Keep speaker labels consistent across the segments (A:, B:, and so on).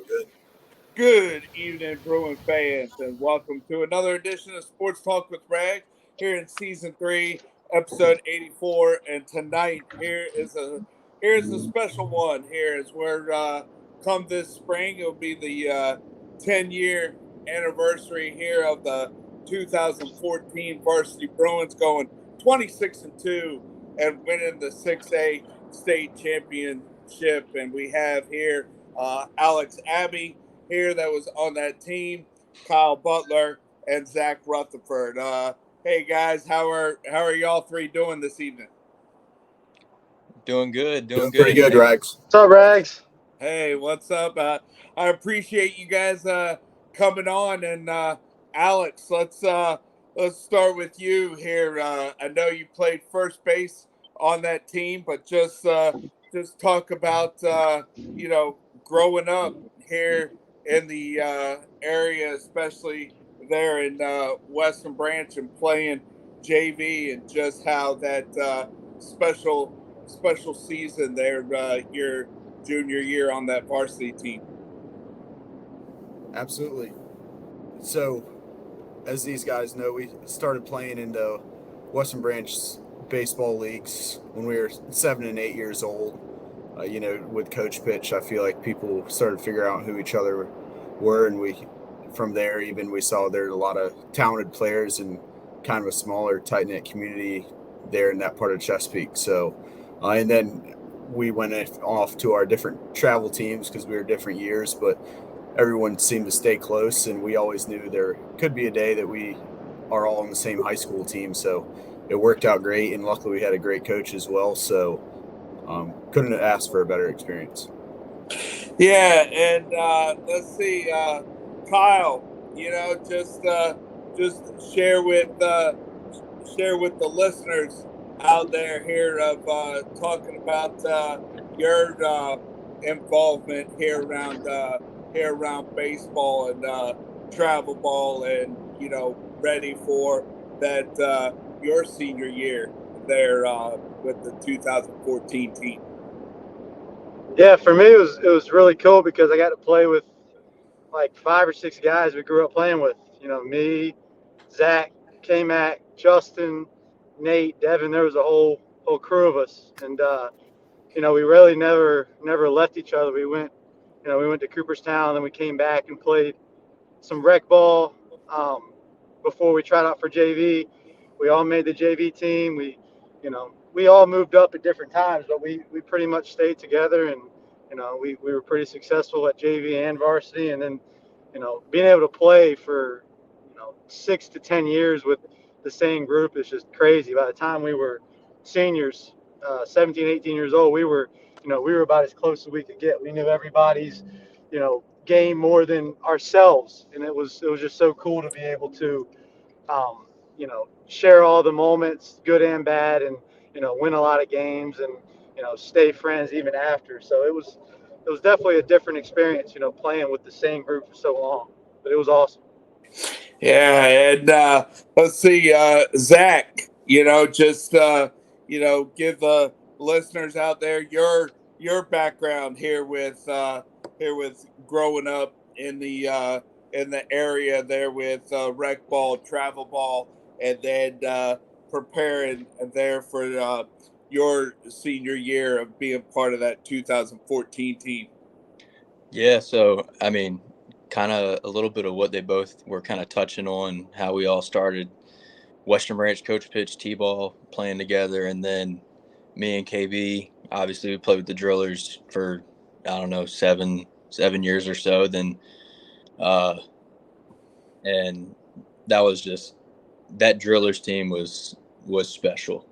A: good.
B: Good evening, Bruin fans, and welcome to another edition of Sports Talk with Rag here in season 3, episode 84. And tonight, here's a special one. Here is where come this spring, it'll be the 10-year anniversary here of the 2014 varsity Bruins going 26-2 and winning the 6A state championship. And we have here Alex Abbey here that was on that team, Kyle Butler and Zach Rutherford. Hey guys, how are y'all three doing this evening?
C: Doing good,
A: Doing pretty good, Rags.
D: What's up, Rags?
B: Hey, what's up? I appreciate you guys coming on. And Alex, let's start with you here. I know you played first base on that team, but just talk about growing up here in the area, especially there in Western Branch, and playing JV, and just how that special season there, your junior year on that varsity team.
A: Absolutely. So, as these guys know, we started playing in the Western Branch baseball leagues when we were 7 and 8 years old. With Coach Pitch, I feel like people started to figure out who each other were, and from there, we saw there a lot of talented players and kind of a smaller, tight-knit community there in that part of Chesapeake. So, and then we went off to our different travel teams because we were different years, but everyone seemed to stay close, and we always knew there could be a day that we are all on the same high school team. So it worked out great, and luckily we had a great coach as well. So couldn't have asked for a better experience.
B: Yeah, and let's see, Kyle. Just share with the listeners out there here of talking about your involvement here around baseball and travel ball, and ready for that your senior year there with the 2014 team.
D: Yeah, for me it was really cool because I got to play with like 5 or 6 guys we grew up playing with. Me, Zach, K-Mac, Justin, Nate, Devin. There was a whole crew of us, and we really never left each other. We went to Cooperstown, then we came back and played some rec ball before we tried out for JV. We all made the JV team. We all moved up at different times, but we pretty much stayed together, and we were pretty successful at JV and varsity. And then being able to play for 6 to 10 years with the same group is just crazy. By the time we were seniors, 17, 18 years old, we were about as close as we could get. We knew everybody's game more than ourselves, and it was just so cool to be able to share all the moments, good and bad, and win a lot of games, and stay friends even after. So it was definitely a different experience, playing with the same group for so long. But it was awesome.
B: Yeah, and let's see, Zach. Just give the listeners out there your background here with growing up in the area there with rec ball, travel ball, and then preparing there for your senior year of being part of that 2014 team.
C: Yeah, so kind of a little bit of what they both were kind of touching on, how we all started. Western Branch Coach Pitch T-ball playing together, and then me and KB, obviously we played with the Drillers for, I don't know, seven years or so. Then and that was just, that Drillers team was special.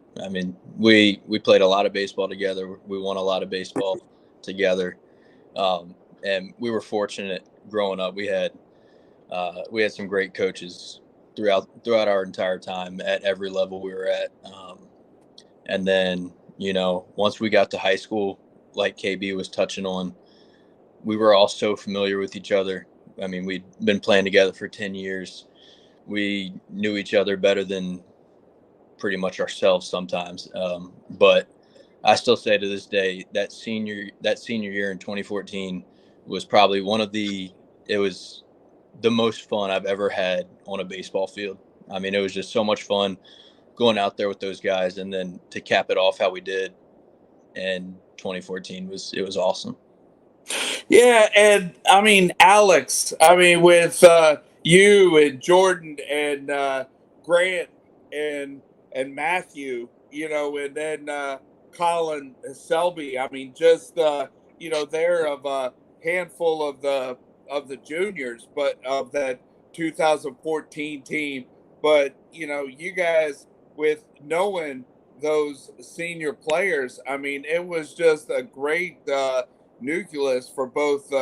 C: We played a lot of baseball together. We won a lot of baseball together. And we were fortunate growing up. We had some great coaches throughout our entire time at every level we were at. And then, once we got to high school, like KB was touching on, we were all so familiar with each other. We'd been playing together for 10 years. We knew each other better than pretty much ourselves sometimes. But I still say to this day, that senior year in 2014 was probably it was the most fun I've ever had on a baseball field. I mean, it was just so much fun going out there with those guys, and then to cap it off how we did in 2014 was awesome.
B: Yeah, and I mean Alex. I mean with you and Jordan and Grant and Matthew, and then Colin Selby. I mean, just they're of a handful of the juniors, but of that 2014 team. But you guys with knowing those senior players, I mean, it was just a great nucleus for both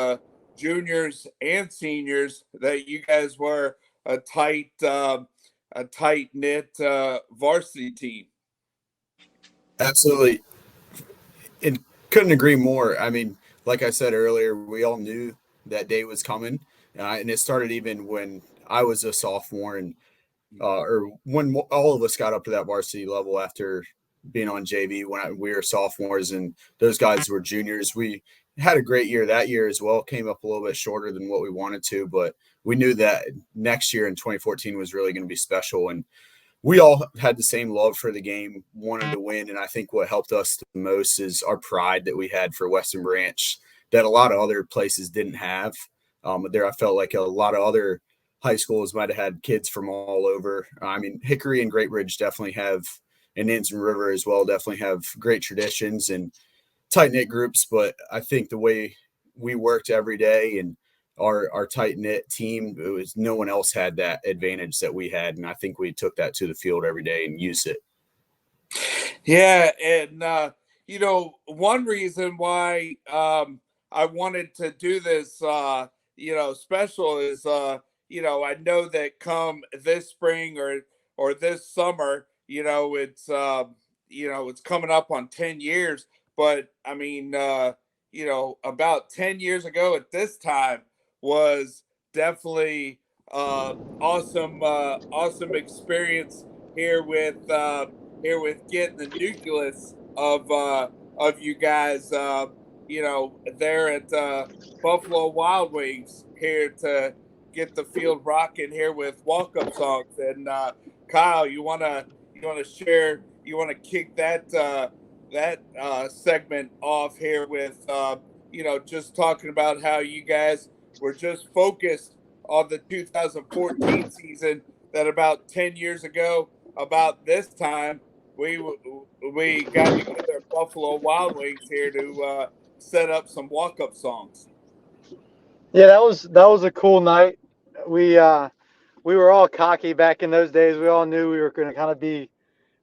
B: juniors and seniors that you guys were a tight knit varsity team.
A: Absolutely, and couldn't agree more. I mean, like I said earlier, we all knew that day was coming, and it started even when I was a sophomore, and or when all of us got up to that varsity level after being on JV when we were sophomores, and those guys were juniors. We had a great year that year as well. Came up a little bit shorter than what we wanted to, but we knew that next year in 2014 was really going to be special, and we all had the same love for the game, wanted to win. And I think what helped us the most is our pride that we had for Western Branch that a lot of other places didn't have. I felt like a lot of other high schools might have had kids from all over. I mean, Hickory and Great Ridge definitely have, and Nansen River as well, definitely have great traditions and tight knit groups. But I think the way we worked every day and our tight knit team, it was no one else had that advantage that we had, and I think we took that to the field every day and used it.
B: Yeah, and one reason why I wanted to do this, special is, I know that come this spring or this summer, it's coming up on 10 years. But I mean, about 10 years ago at this time was definitely awesome experience here with getting the nucleus of you guys, there at Buffalo Wild Wings here to get the field rocking here with walk-up songs. And Kyle, you wanna share? You wanna kick that segment off here with just talking about how you guys were just focused on the 2014 season, that about 10 years ago, about this time, we got together at Buffalo Wild Wings here to set up some walk-up songs.
D: Yeah, that was a cool night. We were all cocky back in those days. We all knew we were going to kind of be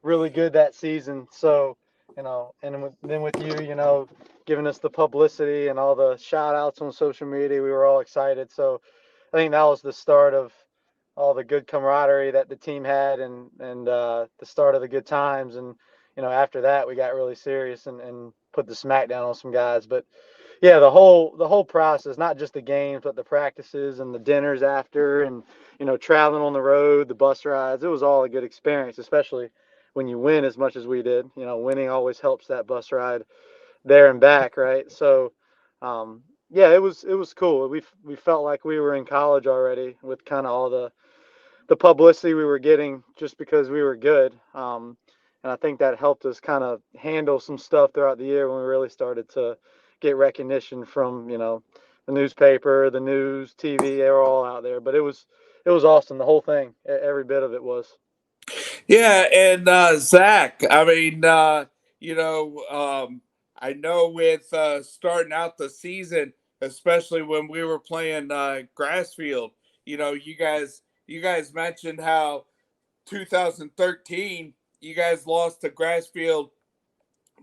D: really good that season. So, and then with you, giving us the publicity and all the shout outs on social media, we were all excited. So I think that was the start of all the good camaraderie that the team had, and the start of the good times. And after that, we got really serious and put the smack down on some guys. But yeah, the whole process, not just the games, but the practices and the dinners after, and traveling on the road, the bus rides, it was all a good experience, especially when you win as much as we did. Winning always helps that bus ride there and back, right? So, yeah, it was cool. We felt like we were in college already with kind of all the publicity we were getting just because we were good. And I think that helped us kind of handle some stuff throughout the year when we really started to get recognition from, the newspaper, the news, TV, they were all out there. But it was awesome. The whole thing, every bit of it was.
B: Yeah, and Zach, I mean, I know with starting out the season, especially when we were playing Grassfield, you guys mentioned how 2013 you guys lost to Grassfield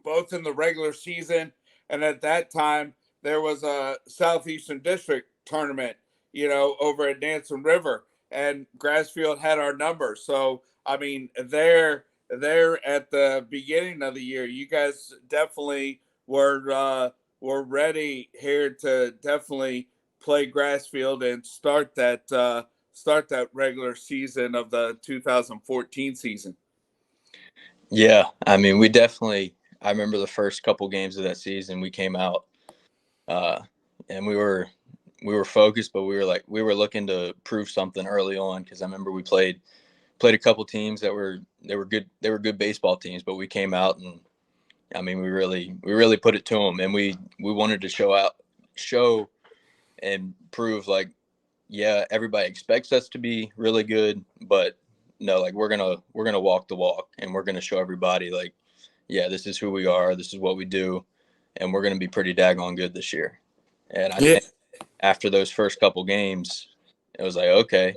B: both in the regular season, and at that time there was a Southeastern District tournament, over at Nansen River, and Grassfield had our number. So I mean, there at the beginning of the year, you guys definitely were ready here to definitely play Grassfield and start that regular season of the 2014 season.
C: Yeah, I mean, I remember the first couple games of that season, we came out, and we were focused, but we were looking to prove something early on, because I remember we played a couple teams that were good baseball teams, but we came out and I mean we really put it to them, and we wanted to show and prove, like, yeah, everybody expects us to be really good, but no, like we're gonna walk the walk, and we're gonna show everybody, like, yeah, this is who we are, this is what we do, and we're gonna be pretty daggone good this year. And I
B: Yeah.
C: think after those first couple games, it was like, okay,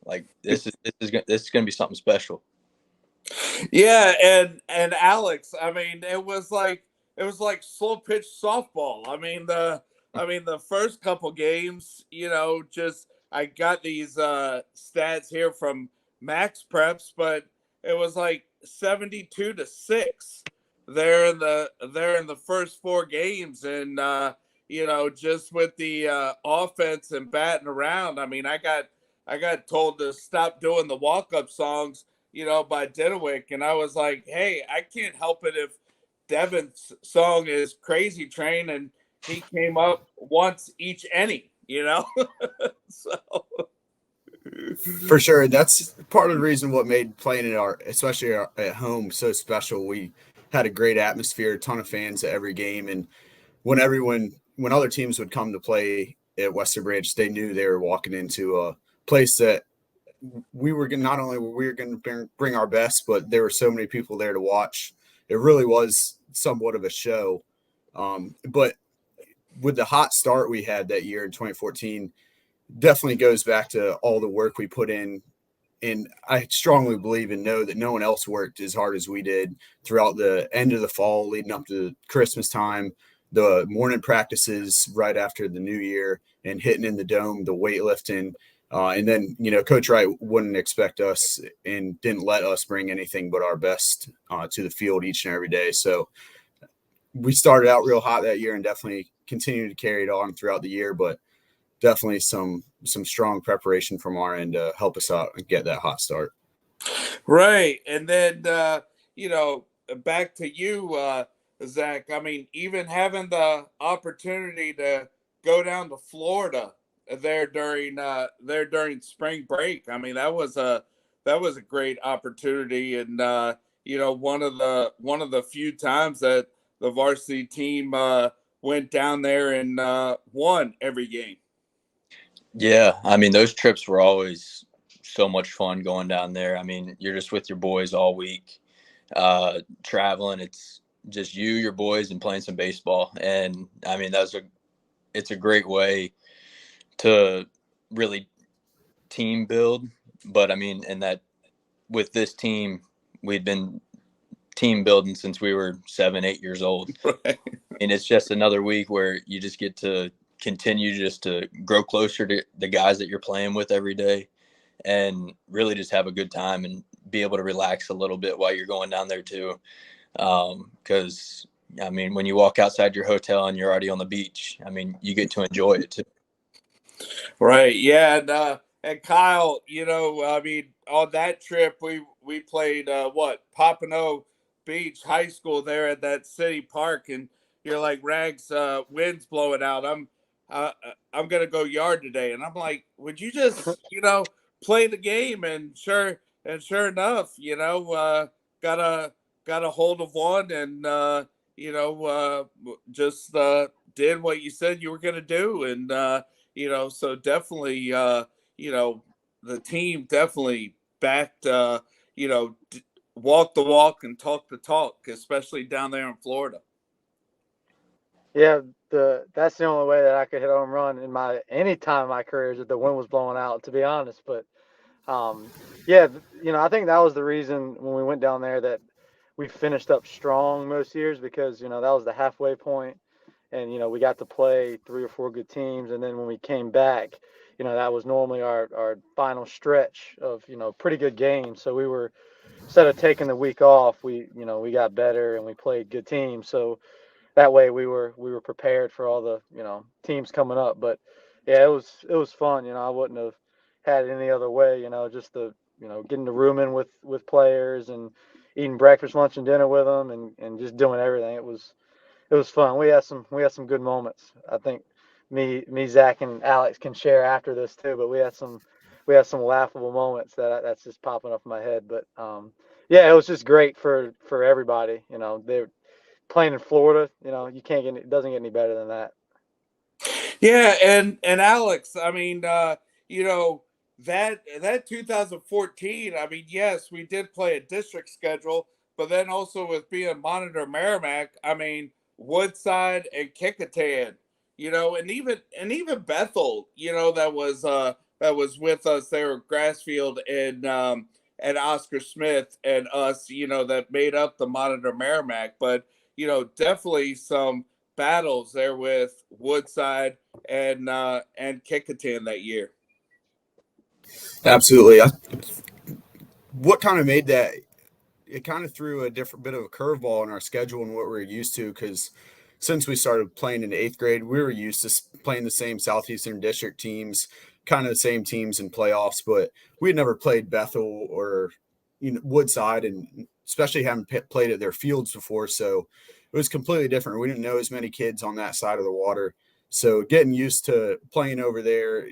C: like this is gonna be something special.
B: Yeah, and Alex, I mean, it was like slow pitch softball. I mean the first couple games, just I got these stats here from Max Preps, but it was like 72-6 there in the first four games, and just with the offense and batting around. I mean, I got told to stop doing the walk up songs, by Denwick. And I was like, hey, I can't help it if Devin's song is Crazy Train and he came up once each inning. So
A: For sure, that's part of the reason what made playing especially at home, so special. We had a great atmosphere, a ton of fans at every game, and when other teams would come to play at Western Branch, they knew they were walking into a place that not only were we going to bring our best, but there were so many people there to watch. It really was somewhat of a show. But with the hot start we had that year in 2014, definitely goes back to all the work we put in. And I strongly believe and know that no one else worked as hard as we did throughout the end of the fall, leading up to Christmas time, the morning practices right after the new year, and hitting in the dome, the weightlifting. And then, Coach Wright wouldn't expect us and didn't let us bring anything but our best to the field each and every day. So we started out real hot that year and definitely continued to carry it on throughout the year, but definitely some strong preparation from our end to help us out and get that hot start.
B: right. And then back to you, Zach. I mean, even having the opportunity to go down to Florida there during spring break. I mean, that was a great opportunity, and one of the few times that the varsity team went down there and won every game.
C: Yeah, I mean, those trips were always so much fun going down there. I mean, you're just with your boys all week, traveling. It's just you, your boys, and playing some baseball. And I mean, it's a great way to really team build. But I mean, and that with this team, we'd been team building since we were 7, 8 years old.
B: Right.
C: And it's just another week where you just get to continue just to grow closer to the guys that you're playing with every day, and really just have a good time and be able to relax a little bit while you're going down there too. Because I mean, when you walk outside your hotel and you're already on the beach, I mean, you get to enjoy it too.
B: Right. Yeah. And Kyle, I mean, on that trip, we played Pompano Beach High School there at that city park, and you're like, Rags, wind's blowing out. Uh, I'm gonna go yard today, and I'm like, would you just play the game? And sure enough, got a hold of one, and just did what you said you were gonna do, and so definitely, the team definitely backed, walk the walk and talk the talk, especially down there in Florida.
D: Yeah, that's the only way that I could hit a home run in any time in my career is if the wind was blowing out, to be honest. But yeah, I think that was the reason when we went down there that we finished up strong most years, because that was the halfway point, and we got to play 3 or 4 good teams, and then when we came back, that was normally our final stretch of pretty good games. So we were, instead of taking the week off, we got better and we played good teams. So that way we were prepared for all the teams coming up. But yeah, it was fun. I wouldn't have had it any other way. Just the getting the room in with players and eating breakfast, lunch, and dinner with them, and just doing everything. It was fun. We had some good moments. I think me, Zach, and Alex can share after this too. But we had some laughable moments that's just popping up in my head. But yeah, it was just great for everybody. You know, they're playing in Florida. You know, it doesn't get any better than that.
B: Yeah, and Alex, I mean, you know, that 2014, I mean, yes, we did play a district schedule, but then also with being Monitor Merrimack, I mean, Woodside and Kickingham, you know, and even Bethel, you know, that was with us there, Grassfield and Oscar Smith and us, you know, that made up the Monitor Merrimack, but you know, definitely some battles there with Woodside and Kickingham that year.
A: Absolutely. What kind of made that? It kind of threw a different bit of a curveball in our schedule and what we're used to, because since we started playing in 8th grade, we were used to playing the same Southeastern District teams, kind of the same teams in playoffs, but we had never played Bethel or Woodside, and especially haven't played at their fields before, so it was completely different. We didn't know as many kids on that side of the water. So getting used to playing over there,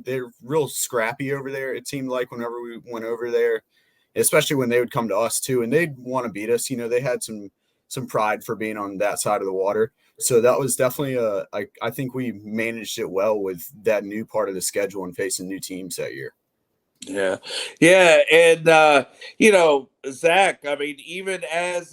A: they're real scrappy over there. It seemed like whenever we went over there, especially when they would come to us too, and they'd want to beat us. They had some pride for being on that side of the water. So that was definitely I think we managed it well with that new part of the schedule and facing new teams that year.
B: Yeah. Yeah. And you know, Zach, I mean, even as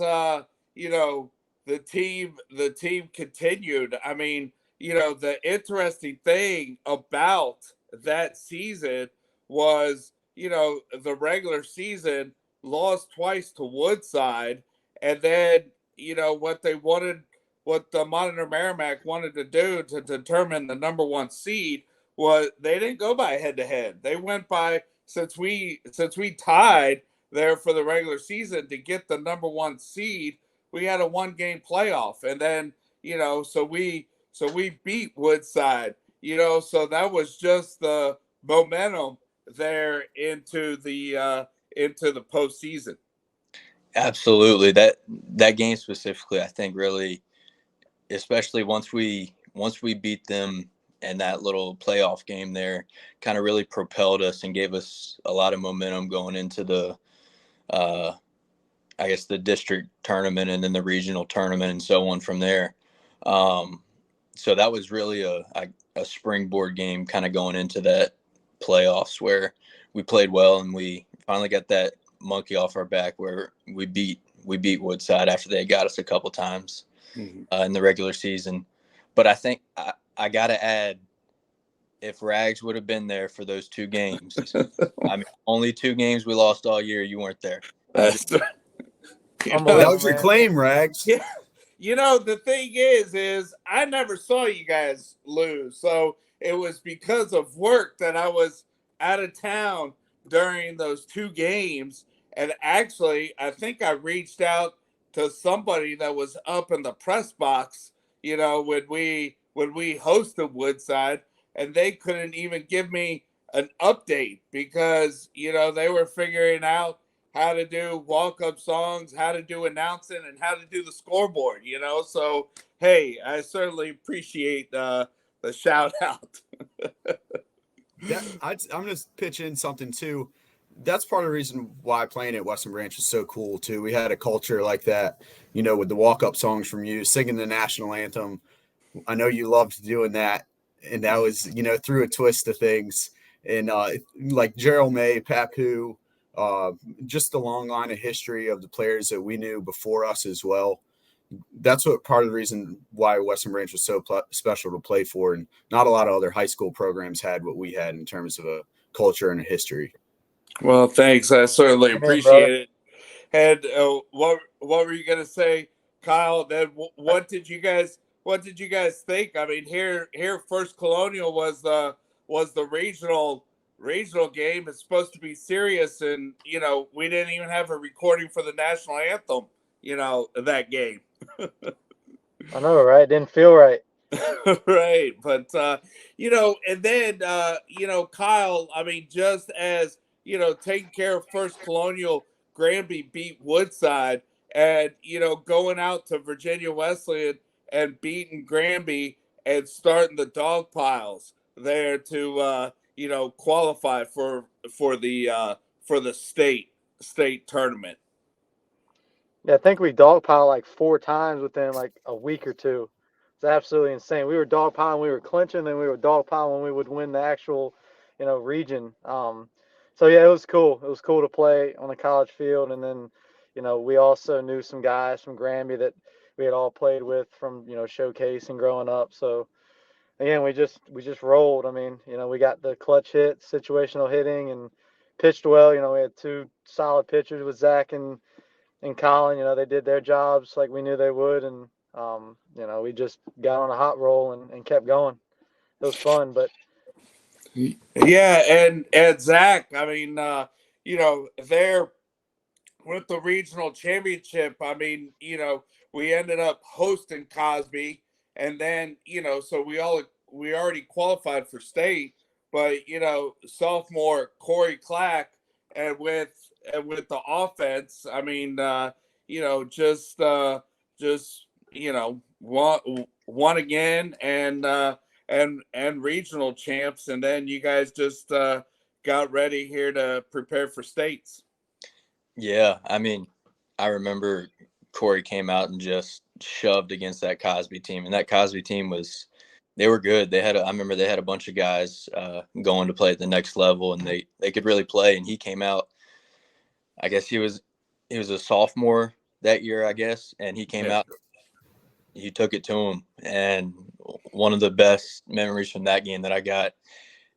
B: you know, the team continued, I mean, you know, the interesting thing about that season was, you know, the regular season lost twice to Woodside, and then, you know, what the Monitor Merrimack wanted to do to determine the number one seed was they didn't go by head to head. They went by, since we tied there for the regular season to get the number one seed, we had a 1 game playoff, and then so we beat Woodside. So that was just the momentum there into the postseason.
C: Absolutely. That game specifically, I think really, especially once we beat them and that little playoff game there, kind of really propelled us and gave us a lot of momentum going into the I guess the district tournament and then the regional tournament and so on from there. So that was really a springboard game kind of going into that playoffs where we played well and we finally got that monkey off our back where we beat Woodside after they got us a couple times in the regular season. But I think I got to add, if Rags would have been there for those 2 games, I mean, only 2 games we lost all year. You weren't there.
A: That was your claim, Rags.
B: Yeah. The thing is I never saw you guys lose. So it was because of work that I was out of town during those 2 games. And actually, I think I reached out to somebody that was up in the press box, when we hosted Woodside, and they couldn't even give me an update because, they were figuring out how to do walk-up songs, how to do announcing, and how to do the scoreboard, So, hey, I certainly appreciate the shout out.
A: I'm going to pitch in something too. That's part of the reason why playing at Western Branch is so cool too. We had a culture like that, with the walk-up songs from you, singing the national anthem. I know you loved doing that, and that was, through a twist of things. And like Gerald May, Papu, just the long line of history of the players that we knew before us as well. That's what part of the reason why Western Branch was so special to play for, and not a lot of other high school programs had what we had in terms of a culture and a history.
B: Well, thanks. I certainly appreciate it. And what were you gonna say, Kyle? Then what did you guys think? I mean, here First Colonial was the regional game. It's supposed to be serious, and we didn't even have a recording for the national anthem. That game.
D: I know, right? Didn't feel right.
B: Right, but and then Kyle, I mean, just as taking care of First Colonial, Granby beat Woodside, and going out to Virginia Wesleyan and beating Granby, and starting the dog piles there to qualify for the state tournament.
D: Yeah, I think we dogpiled like 4 times within like a week or two. It's absolutely insane. We were dogpiling, we were clinching, then we were dogpiling when we would win the actual, region. So yeah, it was cool. It was cool to play on a college field, and then, we also knew some guys from Granby that we had all played with from showcase and growing up. So again, we just rolled. I mean, we got the clutch hits, situational hitting, and pitched well. We had 2 solid pitchers with Zach and Colin. They did their jobs like we knew they would, and we just got on a hot roll and kept going. It was fun, but
B: Yeah, and Zach, I mean, they're with the regional championship. I mean, we ended up hosting Cosby, and then so we already qualified for state, but sophomore Corey Clack, and with the offense, I mean, just won again, and regional champs, and then you guys just got ready here to prepare for states.
C: Yeah, I mean, I remember Corey came out and just shoved against that Cosby team, and that Cosby team they were good. I remember they had a bunch of guys going to play at the next level, and they could really play. And he came out. I guess he was a sophomore that year, I guess, and he came out. He took it to him, and one of the best memories from that game that I got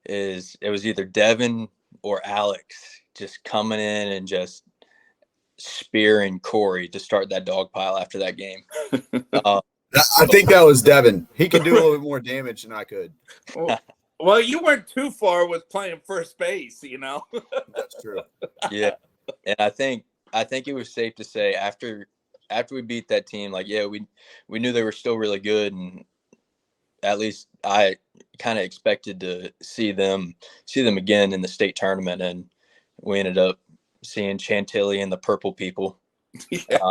C: is it was either Devin or Alex just coming in and just spearing Corey to start that dog pile after that game.
A: I think that was Devin. He could do a little bit more damage than I could.
B: Well, you weren't too far with playing first base,
A: That's true.
C: Yeah, and I think it was safe to say after we beat that team, like, yeah, we knew they were still really good, and at least I kind of expected to see them again in the state tournament, and we ended up seeing Chantilly and the Purple People.
B: Yeah.
D: Yep,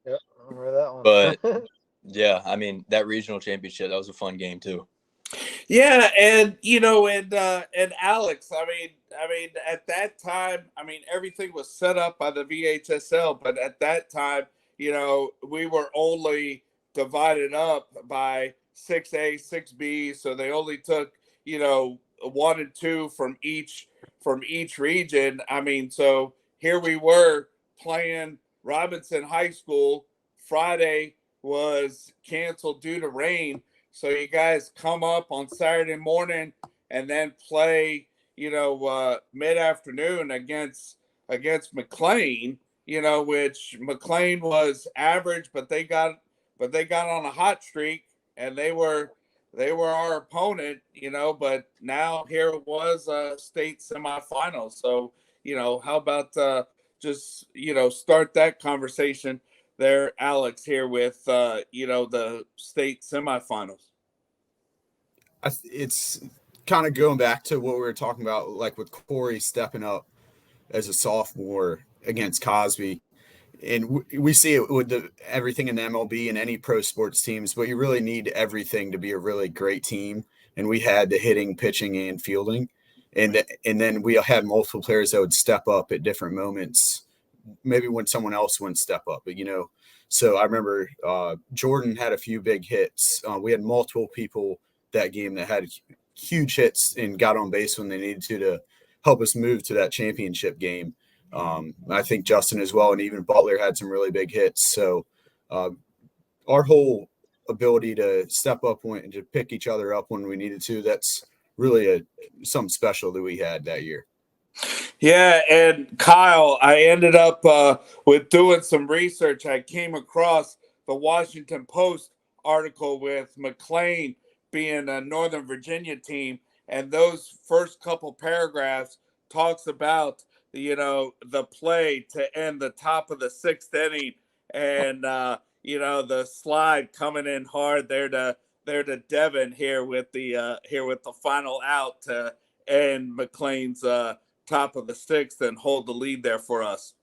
D: I remember that one.
C: But yeah, I mean, that regional championship, that was a fun game too.
B: Yeah, and and Alex, I mean, at that time, I mean, everything was set up by the VHSL, but at that time, we were only divided up by 6A, 6B, so they only took 1 and 2 from each region. I mean, so here we were playing Robinson High School. Friday was canceled due to rain. So you guys come up on Saturday morning and then play, mid-afternoon against McLean, which McLean was average, but they got on a hot streak, and they were our opponent, but now here it was a state semifinal. So, how about just, start that conversation there, Alex, here with, the state semifinals.
A: It's kind of going back to what we were talking about, like with Corey stepping up as a sophomore against Cosby. And we see it with everything in the MLB and any pro sports teams, but you really need everything to be a really great team. And we had the hitting, pitching, and fielding. And then we had multiple players that would step up at different moments, maybe when someone else wouldn't step up. But, so I remember Jordan had a few big hits. We had multiple people that game that had huge hits and got on base when they needed to help us move to that championship game. I think Justin as well, and even Butler had some really big hits. So our whole ability to step up and to pick each other up when we needed to, that's really something special that we had that year.
B: Yeah, and Kyle, I ended up with doing some research. I came across the Washington Post article with McLean being a Northern Virginia team, and those first couple paragraphs talks about the play to end the top of the 6th inning, and the slide coming in hard there to Devin here with the final out to end McLean's top of the 6th and hold the lead there for us.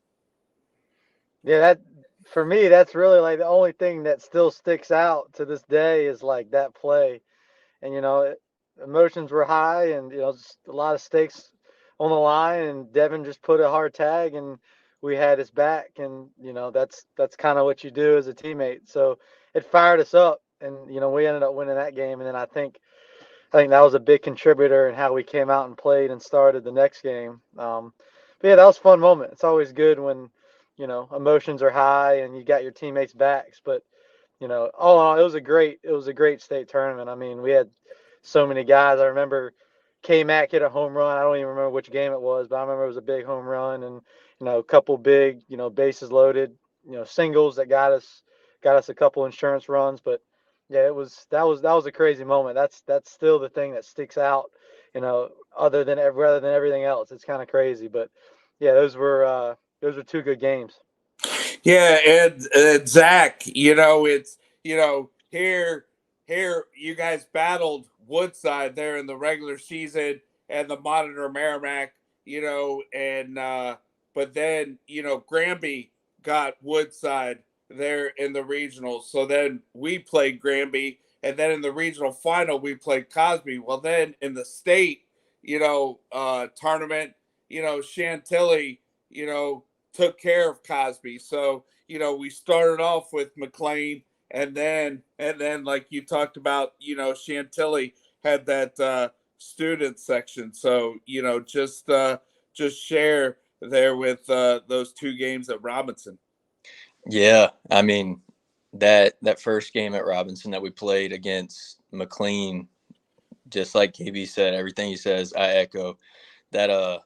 D: Yeah, that for me, that's really like the only thing that still sticks out to this day is like that play. and emotions were high, and just a lot of stakes on the line, and Devin just put a hard tag, and we had his back, and that's kind of what you do as a teammate. So it fired us up, and we ended up winning that game, and then I think that was a big contributor in how we came out and played and started the next game. But yeah, that was a fun moment. It's always good when emotions are high and you got your teammates' backs. But all in all, it was a great state tournament. I mean, we had so many guys. I remember K Mac hit a home run. I don't even remember which game it was, but I remember it was a big home run, and a couple big bases loaded singles that got us a couple insurance runs. But yeah, that was a crazy moment. That's still the thing that sticks out, other than everything else. It's kind of crazy, but yeah, those were two good games.
B: Yeah, and Zach, it's here you guys battled Woodside there in the regular season and the Monitor Merrimack, and but then Granby got Woodside there in the regional. So then we played Granby, and then in the regional final we played Cosby. Well, then in the state, tournament, Chantilly, took care of Cosby. So, we started off with McLean, and then like you talked about, Chantilly had that student section. So, just share there with those two games at Robinson.
C: Yeah, I mean that first game at Robinson that we played against McLean, just like KB said, everything he says, I echo. That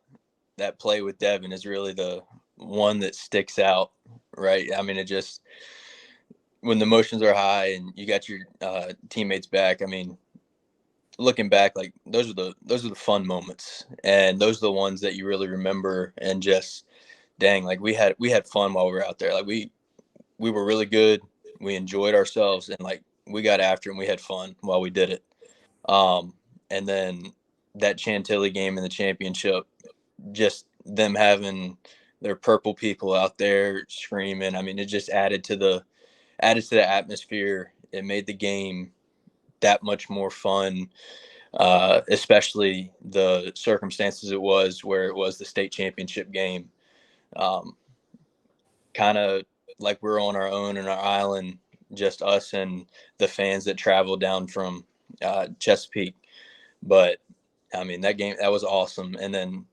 C: play with Devin is really the one that sticks out, right? I mean, it just when the emotions are high and you got your teammates back. I mean, looking back, like those are the fun moments, and those are the ones that you really remember. And just dang, like we had fun while we were out there. Like we were really good. We enjoyed ourselves, and like we got after and we had fun while we did it. And then that Chantilly game in the championship, just them having their purple people out there screaming. I mean, it just added to the atmosphere. It made the game that much more fun, especially the circumstances it was where it was the state championship game. Um, kind of like we're on our own in our island, just us and the fans that traveled down from Chesapeake. But I mean, that was awesome. And then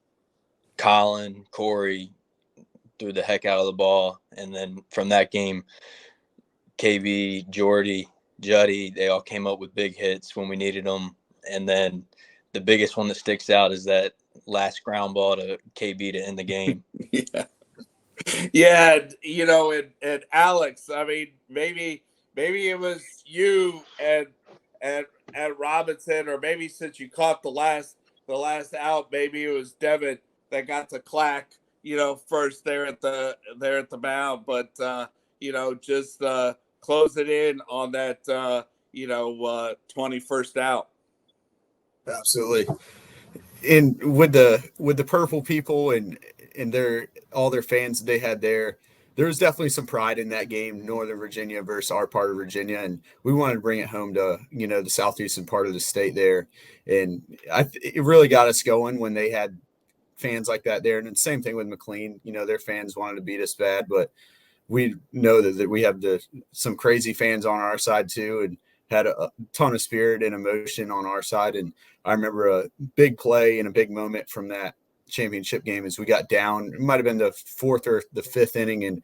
C: Colin, Corey threw the heck out of the ball. And then from that game, KB, Jordy, Juddy, they all came up with big hits when we needed them. And then the biggest one that sticks out is that last ground ball to KB to end the game.
B: Yeah. Yeah, and Alex, I mean, maybe it was you and at Robinson, or maybe since you caught the last out, maybe it was Devin that got to clack, first there at the mound, but just close it in on that 21st out.
A: Absolutely. And with the purple people and their fans that they had there was definitely some pride in that game, Northern Virginia versus our part of Virginia, and we wanted to bring it home to the southeastern part of the state there, and it really got us going when they had fans like that there. And the same thing with McLean, their fans wanted to beat us bad, but we know that we have some crazy fans on our side too, and had a ton of spirit and emotion on our side. And I remember a big play and a big moment from that championship game as we got down. It might have been the fourth or the fifth inning, and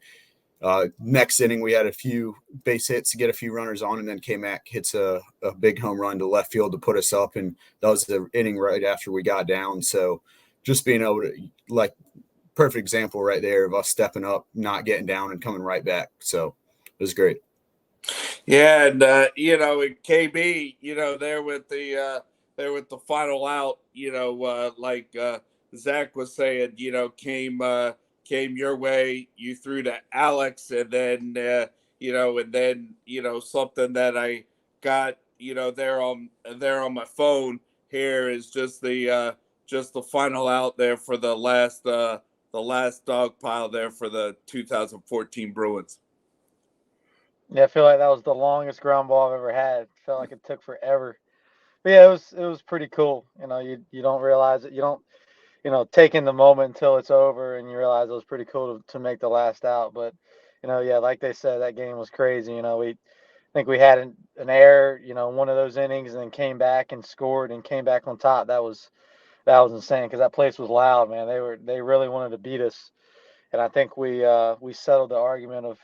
A: next inning we had a few base hits to get a few runners on, and then K-Mac hits a big home run to left field to put us up, and that was the inning right after we got down. So just being able to, like, perfect example right there of us stepping up, not getting down, and coming right back. So it was great.
B: Yeah, and in KB, there with the final out, like Zach was saying, came your way. You threw to Alex, and then something that I got, there on my phone here is just the final out there for the last dog pile there for the 2014 Bruins.
D: Yeah, I feel like that was the longest ground ball I've ever had. Felt like it took forever. But yeah, it was pretty cool. You don't realize it. You don't take in the moment until it's over, and you realize it was pretty cool to make the last out. But yeah, like they said, that game was crazy. We think we had an error, one of those innings, and then came back and scored and came back on top. That was insane because that place was loud, man. They really wanted to beat us, and I think we settled the argument of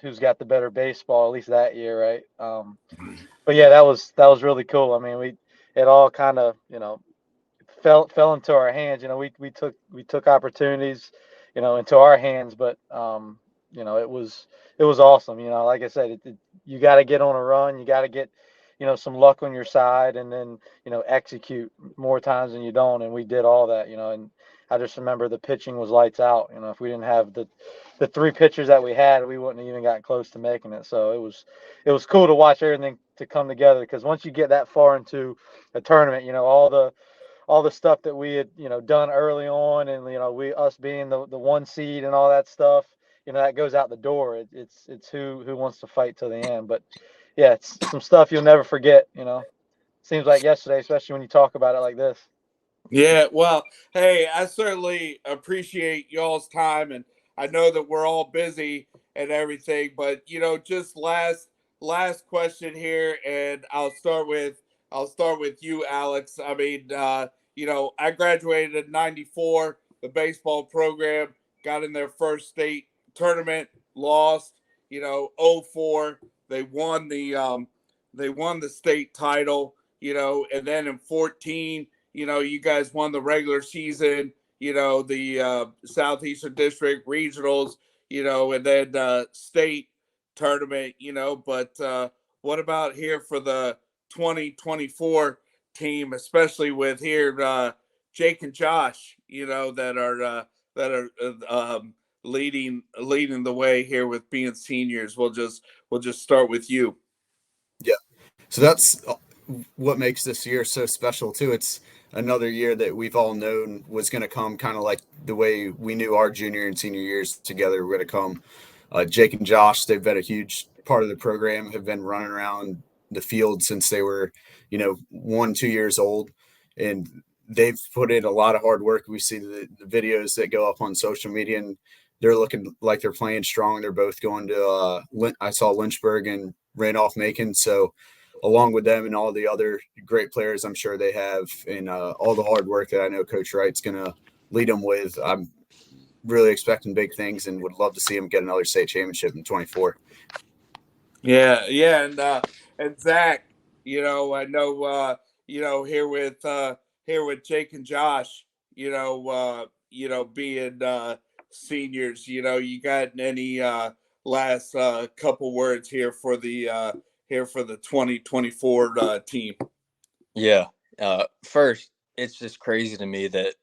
D: who's got the better baseball, at least that year, right? But yeah, that was really cool. I mean, it all kind of fell into our hands. We took opportunities, into our hands, but it was awesome. Like I said, you got to get on a run. You got to get some luck on your side, and then execute more times than you don't. And we did all that. And I just remember the pitching was lights out. If we didn't have the three pitchers that we had, we wouldn't have even gotten close to making it. So it was cool to watch everything to come together, because once you get that far into a tournament, all the stuff that we had done early on, and us being the one seed and all that stuff, that goes out the door. It's who wants to fight till the end. But yeah, it's some stuff you'll never forget. Seems like yesterday, especially when you talk about it like this.
B: Yeah, well, hey, I certainly appreciate y'all's time, and I know that we're all busy and everything, but just last question here, and I'll start with you, Alex. I mean, I graduated in '94, the baseball program, got in their first state tournament, lost. '04, they won the state title. And then in '14, you guys won the regular season, the Southeastern District regionals, and then state tournament, but what about here for the 2024 team, especially with here Jake and Josh, that are leading the way here with being seniors. We'll just start with you.
A: Yeah. So that's what makes this year so special too. It's another year that we've all known was going to come, kind of like the way we knew our junior and senior years together were going to come. Jake and Josh, they've been a huge part of the program, have been running around the field since they were, 1, 2 years old, and they've put in a lot of hard work. We see the videos that go up on social media, and they're looking like they're playing strong. They're both going to, I saw Lynchburg and Randolph Macon. So along with them and all the other great players I'm sure they have, and all the hard work that I know Coach Wright's going to lead them with, I'm really expecting big things and would love to see him get another state championship in 24.
B: Yeah, yeah, and Zach, I know here with Jake and Josh, being seniors, you got any last couple words here for the 2024 team?
C: Yeah. First, it's just crazy to me that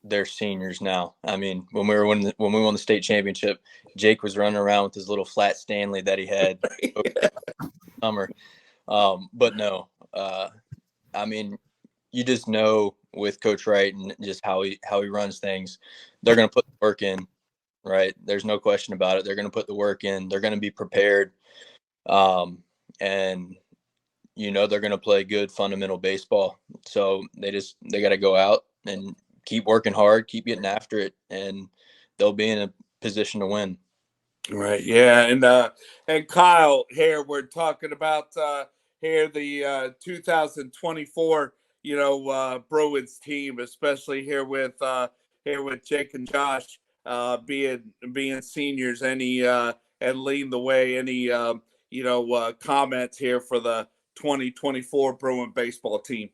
C: they're seniors now. I mean, when we won the state championship, Jake was running around with his little flat Stanley that he had over the summer. But no, I mean, you just know with Coach Wright and just how he runs things, they're going to put the work in, right? There's no question about it. They're going to put the work in. They're going to be prepared, and they're going to play good fundamental baseball. So they got to go out and keep working hard, keep getting after it, and they'll be in a position to win.
B: Right. Yeah. And Kyle, here we're talking about here the 2024 Bruins team, especially here with Jake and Josh being seniors. Any and leading the way. Any comments here for the 2024 Bruin baseball team?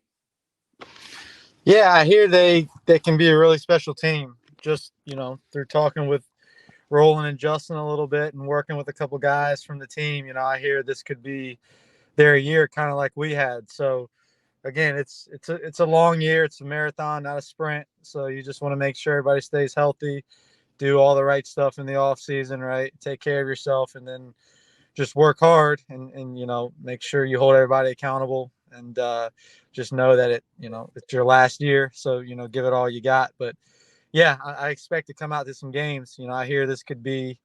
D: Yeah, I hear they can be a really special team. Just through talking with Roland and Justin a little bit and working with a couple guys from the team, I hear this could be their year, kind of like we had. So again, it's a long year. It's a marathon, not a sprint. So you just want to make sure everybody stays healthy, do all the right stuff in the off season, right? Take care of yourself, and then just work hard and make sure you hold everybody accountable, and just know that it's your last year. So give it all you got. But yeah, I expect to come out to some games. I hear this could be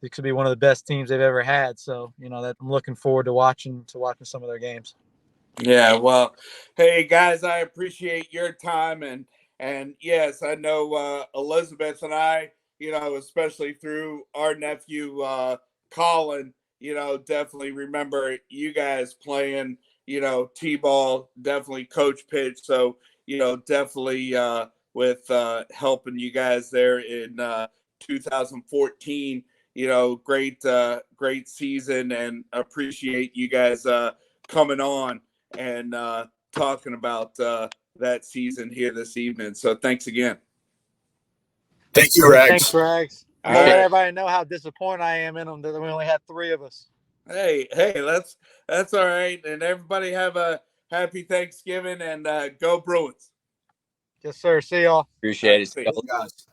D: one of the best teams they've ever had. So that I'm looking forward to watching some of their games.
B: Yeah, well, hey guys, I appreciate your time and yes, I know Elizabeth and I, especially through our nephew Colin, definitely remember you guys playing, T-ball, definitely coach pitch. So, definitely with helping you guys there in 2014, great season and appreciate you guys coming on and talking about that season here this evening. So thanks again.
A: Thank you,
D: Hey,
A: Rex.
D: thanks, Rags.
B: All
D: I want to let
B: right.
D: everybody know how disappointed I am in them that we only had 3 of us.
B: Hey, that's all right. And everybody have a happy Thanksgiving and go Bruins.
D: Yes, sir. See y'all.
C: Appreciate it.
B: See
C: Y'all
B: you.
A: Guys.